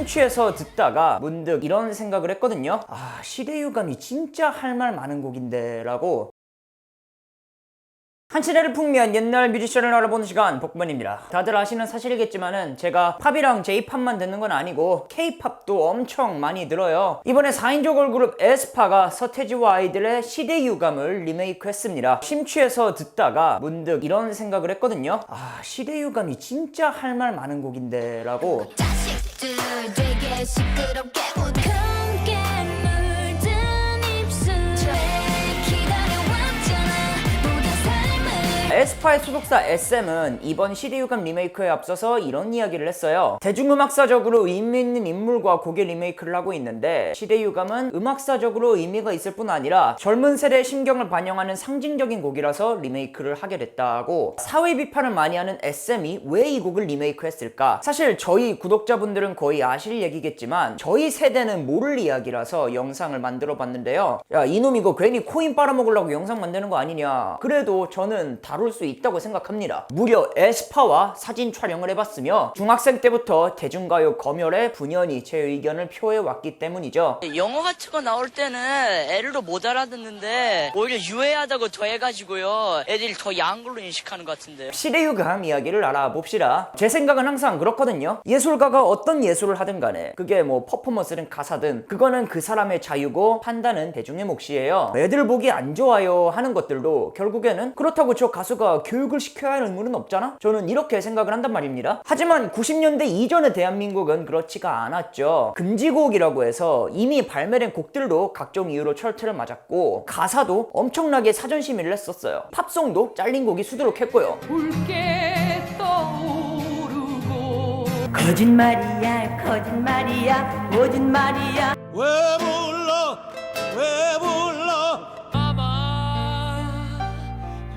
심취해서 듣다가 문득 이런 생각을 했거든요. 시대유감이 진짜 할 말 많은 곡인데 라고. 한 시대를 풍미한 옛날 뮤지션을 알아보는 시간, 복만입니다. 다들 아시는 사실이겠지만은 제가 팝이랑 J-팝만 듣는 건 아니고 K-팝도 엄청 많이 들어요. 이번에 4인조 걸그룹 에스파가 서태지와 아이들의 시대유감을 리메이크했습니다. 심취해서 듣다가 문득 이런 생각을 했거든요. 시대유감이 진짜 할 말 많은 곡인데 라고. 자식들 되게 시끄럽게 웃고 함께 물든 입술 기다려왔잖아 모든 삶을. 에스파의 소속사 SM은 이번 시대유감 리메이크에 앞서서 이런 이야기를 했어요. 대중음악사적으로 의미 있는 인물과 곡의 리메이크를 하고 있는데 시대유감은 음악사적으로 의미가 있을 뿐 아니라 젊은 세대의 심경을 반영하는 상징적인 곡이라서 리메이크를 하게 됐다고. 사회 비판을 많이 하는 SM이 왜 이 곡을 리메이크했을까? 사실 저희 구독자분들은 거의 아실 얘기겠지만 저희 세대는 모를 이야기라서 영상을 만들어 봤는데요. 야, 이놈 이거 괜히 코인 빨아먹으려고 영상 만드는 거 아니냐. 그래도 저는 다룰 수 있다고 생각합니다. 무려 에스파와 사진 촬영을 해봤으며 중학생 때부터 대중가요 검열에 분연히 제 의견을 표해왔기 때문이죠. 영어 같은 거 나올 때는 애들도 못 알아듣는데 오히려 유해하다고 더해가지고요 애들이 더 야한 걸로 인식하는 것 같은데. 시대유감 이야기를 알아봅시다. 제 생각은 항상 그렇거든요. 예술가가 어떤 예술을 하든 간에 그게 뭐 퍼포먼스든 가사든 그거는 그 사람의 자유고 판단은 대중의 몫이에요. 애들 보기 안 좋아요 하는 것들도 결국에는 그렇다고 저 가수가 교육을 시켜야 하는 의무는 없잖아? 저는 이렇게 생각을 한단 말입니다. 하지만 90년대 이전의 대한민국은 그렇지가 않았죠. 금지곡이라고 해서 이미 발매된 곡들도 각종 이유로 철퇴를 맞았고 가사도 엄청나게 사전심의를 했었어요. 팝송도 잘린 곡이 수두룩했고요. 붉게 떠오르고 거짓말이야 거짓말이야 모든 말이야. 왜 불러 아마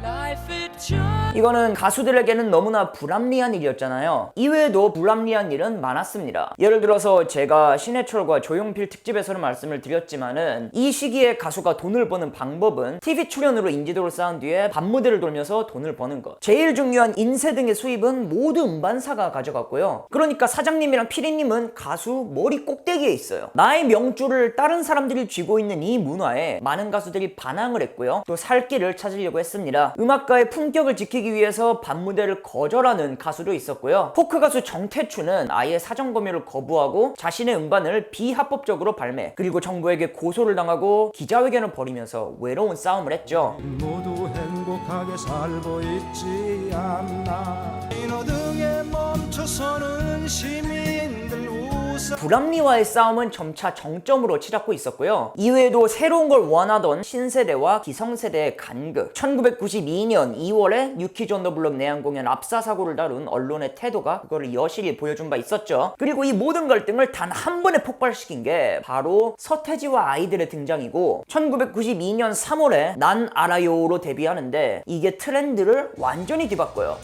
life is just 이거는 가수들에게는 너무나 불합리한 일이었잖아요. 이외에도 불합리한 일은 많았습니다. 예를 들어서 제가 신해철과 조용필 특집에서는 말씀을 드렸지만은 이 시기에 가수가 돈을 버는 방법은 TV 출연으로 인지도를 쌓은 뒤에 밤무대를 돌면서 돈을 버는 것. 제일 중요한 인세 등의 수입은 모두 음반사가 가져갔고요. 그러니까 사장님이랑 피디님은 가수 머리 꼭대기에 있어요. 나의 명주를 다른 사람들이 쥐고 있는 이 문화에 많은 가수들이 반항을 했고요. 또 살 길을 찾으려고 했습니다. 음악가의 품격을 지키기 위해서 밤무대를 거절하는 가수도 있었고요. 포크 가수 정태추는 아예 사전 검열을 거부하고 자신의 음반을 비합법적으로 발매, 그리고 정부에게 고소를 당하고 기자회견을 벌이면서 외로운 싸움을 했죠. 모두 행복하게 살고 있지 않나 신호등에 멈춰서는 시민들 웃어. 불합리와의 싸움은 점차 정점으로 치닫고 있었고요. 이외에도 새로운 걸 원하던 신세대와 기성세대의 간극, 1992년 2월에 뉴키즈 온 더 블록 내한 공연 압사 사고를 다룬 언론의 태도가 그거를 여실히 보여준 바 있었죠. 그리고 이 모든 갈등을 단 한 번에 폭발시킨 게 바로 서태지와 아이들의 등장이고 1992년 3월에 난 알아요로 데뷔하는데 이게 트렌드를 완전히 뒤바꿔요.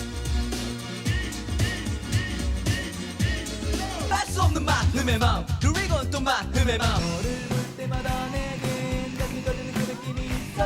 알 수 없는 마음의 마음 그리고 또 마음의 마음 너를 볼 때마다 내겐 가슴이 떨리는 그 느낌이 있어.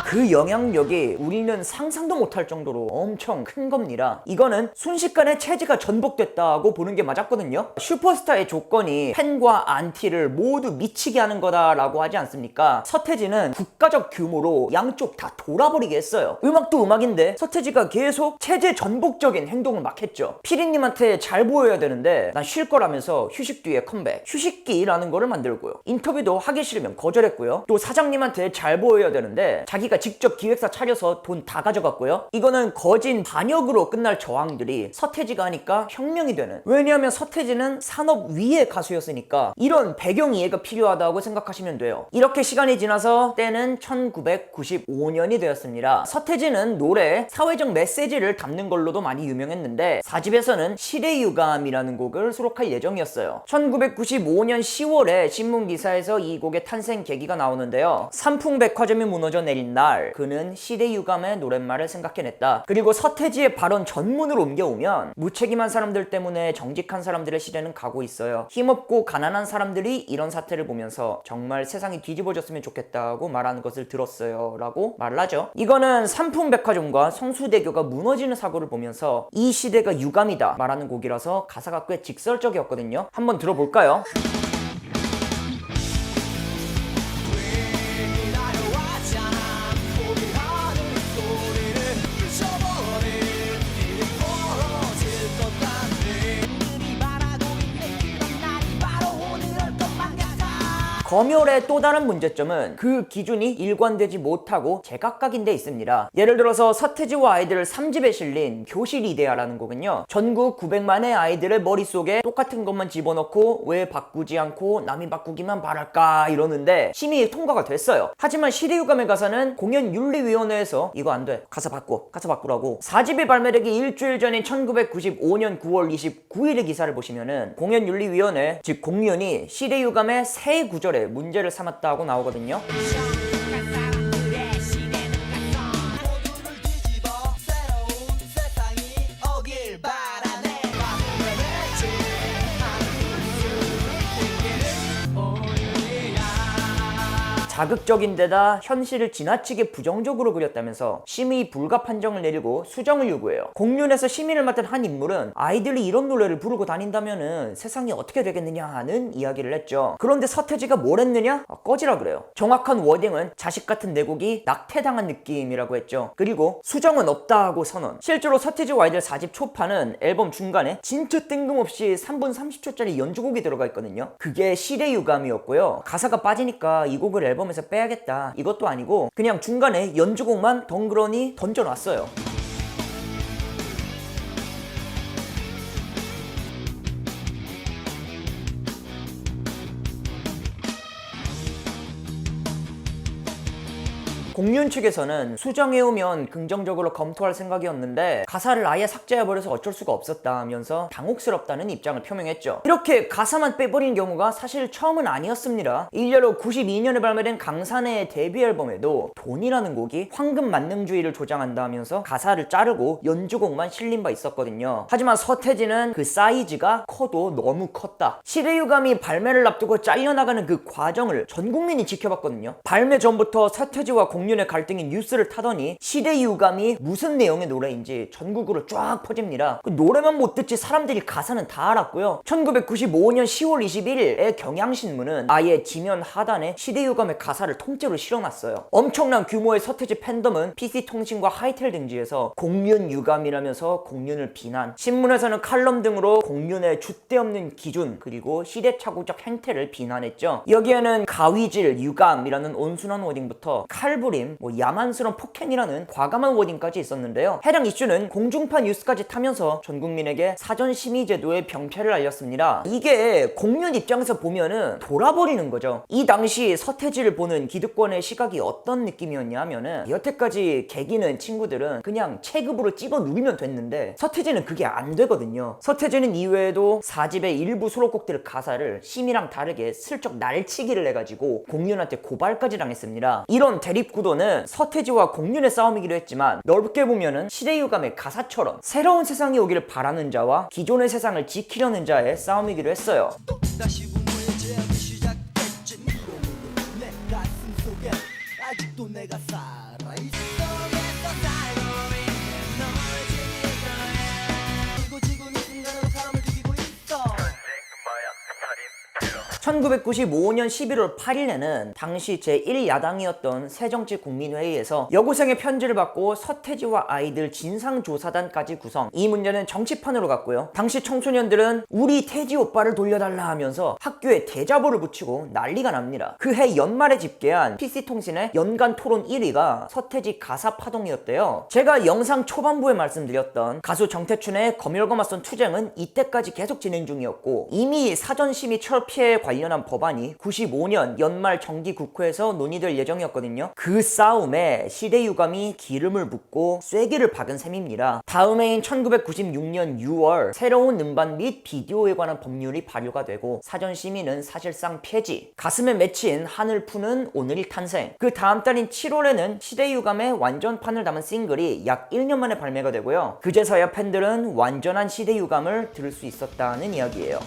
그 영향력이 우리는 상상도 못할 정도로 엄청 큰 겁니다. 이거는 순식간에 체제가 전복됐다고 보는 게 맞았거든요. 슈퍼스타의 조건이 팬과 안티를 모두 미치게 하는 거다라고 하지 않습니까? 서태지는 국가적 규모로 양쪽 다 돌아버리게 했어요. 음악도 음악인데 서태지가 계속 체제 전복적인 행동을 막 했죠. 피디님한테 잘 보여야 되는데 난 쉴 거라면서 휴식 뒤에 컴백, 휴식기라는 거를 만들고요. 인터뷰도 하기 싫으면 거절했고요. 또 사장님한테 잘 보여야 되는데 자기가 직접 기획사 차려서 돈 다 가져갔고요. 이거는 거진 반역으로 끝날 저항들이 서태지가 하니까 혁명이 되는. 왜냐하면 서태지는 산업 위의 가수였으니까 이런 배경 이해가 필요하다고 생각하시면 돼요. 이렇게 시간이 지나서 때는 1995년이 되었습니다. 서태지는 노래에 사회적 메시지를 담는 걸로도 많이 유명했는데 4집에서는 시대유감이라는 곡을 수록할 예정이었어요. 1995년 10월에 신문기사에서 이 곡의 탄생 계기가 나오는데요. 삼풍백화점이 무너져 내린 날 말 그는 시대 유감의 노랫말을 생각해냈다. 그리고 서태지의 발언 전문으로 옮겨오면 무책임한 사람들 때문에 정직한 사람들의 시대는 가고 있어요. 힘없고 가난한 사람들이 이런 사태를 보면서 정말 세상이 뒤집어졌으면 좋겠다고 말하는 것을 들었어요 라고 말을 하죠. 이거는 삼풍백화점과 성수대교가 무너지는 사고를 보면서 이 시대가 유감이다 말하는 곡이라서 가사가 꽤 직설적이었거든요. 한번 들어볼까요? 검열의 또 다른 문제점은 그 기준이 일관되지 못하고 제각각인 데 있습니다. 예를 들어서 서태지와 아이들 3집에 실린 교실 이데아라는 곡은요, 전국 900만의 아이들의 머릿속에 똑같은 것만 집어넣고 왜 바꾸지 않고 남이 바꾸기만 바랄까 이러는데 심의 통과가 됐어요. 하지만 시대유감의 가사는 공연윤리위원회에서 이거 안 돼, 가사 바꾸라고 4집이 발매되기 일주일 전인 1995년 9월 29일의 기사를 보시면은 공연윤리위원회, 즉 공윤이 시대유감의 새 구절에 문제를 삼았다고 나오거든요. 자극적인 데다 현실을 지나치게 부정적으로 그렸다면서 심의 불가 판정을 내리고 수정을 요구해요. 공륜에서 심의를 맡은 한 인물은 아이들이 이런 노래를 부르고 다닌다면은 세상이 어떻게 되겠느냐 하는 이야기를 했죠. 그런데 서태지가 뭘 했느냐? 꺼지라 그래요. 정확한 워딩은 자식 같은 내 곡이 낙태당한 느낌이라고 했죠. 그리고 수정은 없다 하고 선언. 실제로 서태지와 아이들 4집 초판은 앨범 중간에 진짜 뜬금없이 3분 30초짜리 연주곡이 들어가 있거든요. 그게 시대유감이었고요. 가사가 빠지니까 이 곡을 앨범에서 빼야겠다 이것도 아니고 그냥 중간에 연주곡만 덩그러니 던져놨어요. 공륜 측에서는 수정해오면 긍정적으로 검토할 생각이었는데 가사를 아예 삭제해버려서 어쩔 수가 없었다면서 당혹스럽다는 입장을 표명했죠. 이렇게 가사만 빼버린 경우가 사실 처음은 아니었습니다. 일례로 92년에 발매된 강산의 데뷔 앨범에도 돈이라는 곡이 황금 만능주의를 조장한다면서 가사를 자르고 연주곡만 실린 바 있었거든요. 하지만 서태지는 그 사이즈가 커도 너무 컸다. 시대유감이 발매를 앞두고 잘려나가는 그 과정을 전 국민이 지켜봤거든요. 발매 전부터 서태지와 공륜의 갈등이 뉴스를 타더니 시대유감이 무슨 내용의 노래인지 전국으로 쫙 퍼집니다. 그 노래만 못 듣지 사람들이 가사는 다 알았고요. 1995년 10월 21일에 경향신문은 아예 지면 하단에 시대유감의 가사를 통째로 실어놨어요. 엄청난 규모의 서태지 팬덤은 PC통신과 하이텔 등지에서 공륜 유감이라면서 공륜을 비난, 신문에서는 칼럼 등으로 공륜의 줏대없는 기준 그리고 시대착오적 행태를 비난했죠. 여기에는 가위질, 유감이라는 온순한 워딩부터 칼부림, 야만스러운 폭행이라는 과감한 워딩까지 있었는데요. 해당 이슈는 공중파 뉴스까지 타면서 전 국민에게 사전심의 제도의 병폐를 알렸습니다. 이게 공륜 입장에서 보면은 돌아버리는 거죠. 이 당시 서태지를 보는 기득권의 시각이 어떤 느낌이었냐 하면은 여태까지 개기는 친구들은 그냥 체급으로 찍어 누르면 됐는데 서태지는 그게 안 되거든요. 서태지는 이외에도 4집의 일부 수록곡들 가사를 심의랑 다르게 슬쩍 날치기를 해가지고 공륜한테 고발까지 당했습니다. 이런 대립 구도는 서태지와 공륜의 싸움이기도 했지만 넓게 보면은 시대유감의 가사처럼 새로운 세상이 오기를 바라는 자와 기존의 세상을 지키려는 자의 싸움이기도 했어요. 다시 부모의 제압이 시작됐지. 내 가슴 속에 아직도 내가 살아있어. 속에서 살고 있는 널 지킬 거야. 이고 지고 누군가는 사람을 죽이고 있어. 1995년 11월 8일에는 당시 제1야당이었던 새정치국민회의에서 여고생의 편지를 받고 서태지와 아이들 진상조사단까지 구성. 이 문제는 정치판으로 갔고요. 당시 청소년들은 우리 태지 오빠를 돌려달라 하면서 학교에 대자보를 붙이고 난리가 납니다. 그해 연말에 집계한 PC통신의 연간 토론 1위가 서태지 가사파동이었대요. 제가 영상 초반부에 말씀드렸던 가수 정태춘의 검열과 맞선 투쟁은 이때까지 계속 진행 중이었고 이미 사전심의 철폐에 관련 관련한 법안이 95년 연말 정기국회에서 논의될 예정이었거든요. 그 싸움에 시대 유감이 기름을 붓고 쐐기를 박은 셈입니다. 다음 해인 1996년 6월 새로운 음반 및 비디오에 관한 법률이 발효가 되고 사전 심의는 사실상 폐지. 가슴에 맺힌 한을 푸는 오늘이 탄생. 그 다음 달인 7월에는 시대 유감의 완전판을 담은 싱글이 약 1년 만에 발매가 되고요. 그제서야 팬들은 완전한 시대 유감을 들을 수 있었다는 이야기예요.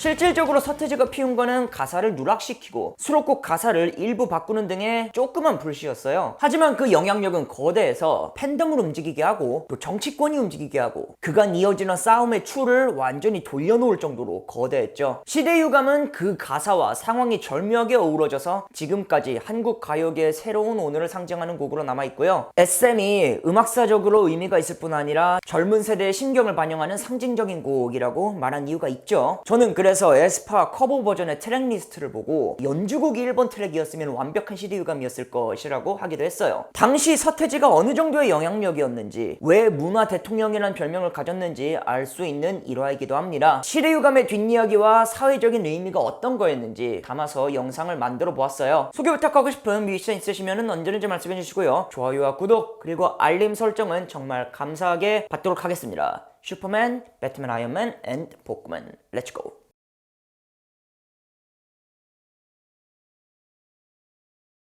실질적으로 서태지가 피운 거는 가사를 누락시키고 수록곡 가사를 일부 바꾸는 등의 조그만 불씨였어요. 하지만 그 영향력은 거대해서 팬덤을 움직이게 하고 또 정치권이 움직이게 하고 그간 이어지는 싸움의 추를 완전히 돌려놓을 정도로 거대했죠. 시대 유감은 그 가사와 상황이 절묘하게 어우러져서 지금까지 한국 가요계의 새로운 오늘을 상징하는 곡으로 남아있고요. SM이 음악사적으로 의미가 있을 뿐 아니라 젊은 세대의 심경을 반영하는 상징적인 곡이라고 말한 이유가 있죠. 저는 그래서 에스파 커버 버전의 트랙 리스트를 보고 연주곡이 1번 트랙이었으면 완벽한 시대 유감이었을 것이라고 하기도 했어요. 당시 서태지가 어느 정도의 영향력이었는지, 왜 문화 대통령이라는 별명을 가졌는지 알 수 있는 일화이기도 합니다. 시대 유감의 뒷이야기와 사회적인 의미가 어떤 거였는지 담아서 영상을 만들어 보았어요. 소개 부탁하고 싶은 뮤지션 있으시면 언제든지 말씀해 주시고요. 좋아요와 구독 그리고 알림 설정은 정말 감사하게 받도록 하겠습니다. 슈퍼맨, 배트맨, 아이언맨, 앤 복맨. 렛츠고!